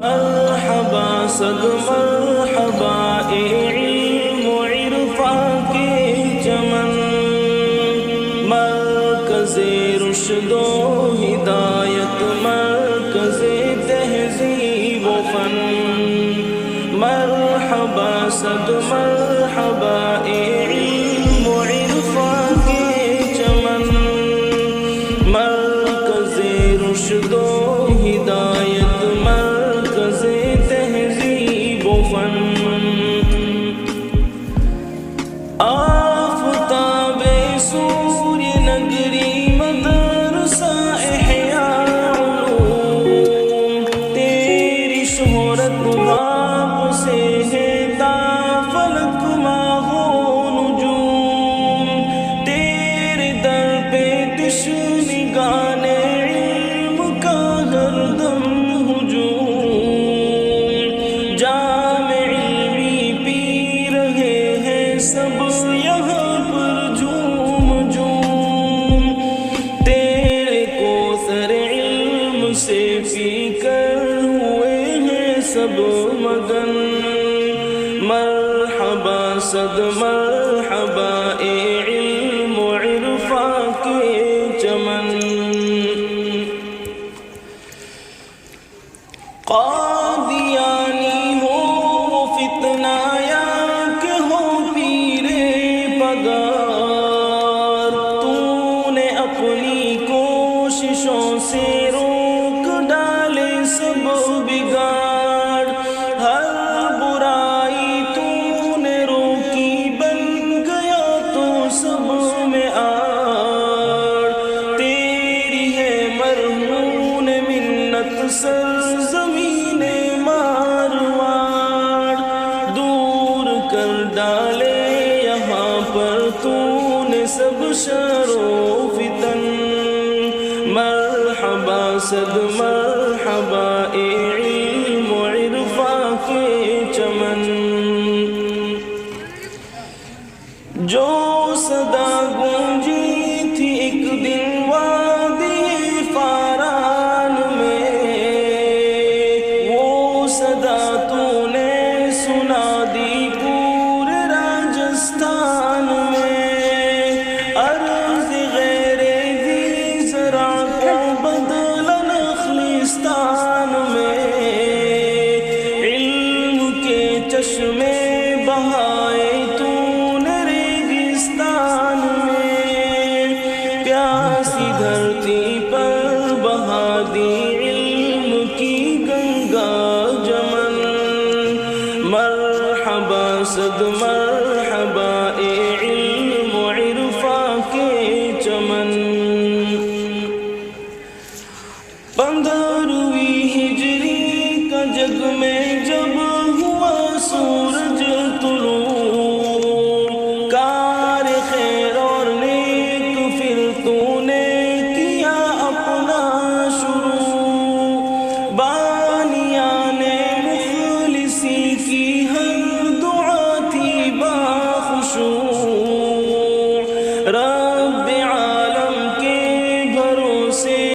مرحبا صد مرحبا اے علم و عرفاں کے چمن، مرکز رشد و ہدایت، مرکز تہذیب و فن، مرحبا صد مرحبا اے علم و عرفاں کے چمن، مرکز رشد و ہدایت، مرکز تہذیب و فن، آفتاب سوریہ نگری مدرسہ احیاء علوم، تیری شہرت آپ سے ہے تا فلک ماہو نجوم، تیرے در پہ تشنگان علم کا ہر دم ہجوم، جام علمی پی رہے ہیں سب یہاں پر جھوم جھوم، تیرے کوثر علم سے پی کر ہوئے ہیں سب مگن، مرحبا صد مرحبا اے علم و عرفاں کے چمن، قادیانی ہو فتنہ یا کہ ہو پیرے پگار، تو نے اپنی کوششوں سے روک ڈالے سب بگاڑ، ہر برائی تو نے روکی، بن گیا تو سب میں آڑ، تیری ہے مرہون منت سرزمین مارواڑ، دور کر ڈالے یہاں پر تو نے سب شر و فتن، مرحبا صد مرحبا اے علم و عرفاں کے چمن، جو صدا گونجی تھی ایک دن وادی فاران میں، وہ صدا تو نے سنا دی پورے راجستھان میں، عرض غیر ذی زرع کو بدلا نخلستان میں، علم کے چشمے بہائے تو نے ریگستان میں، پیاسی دھرتی پر بہا دی علم کی گنگا جمن، مرحبا صد مرحبا اے علم و عرفاں کے چمن، 15ویں ہجری کا جگ میں جب ہوا سورج طلوع، کار خیر اور نیک پھر تو نے کیا اپنا شروع، بانیان مخلصی کی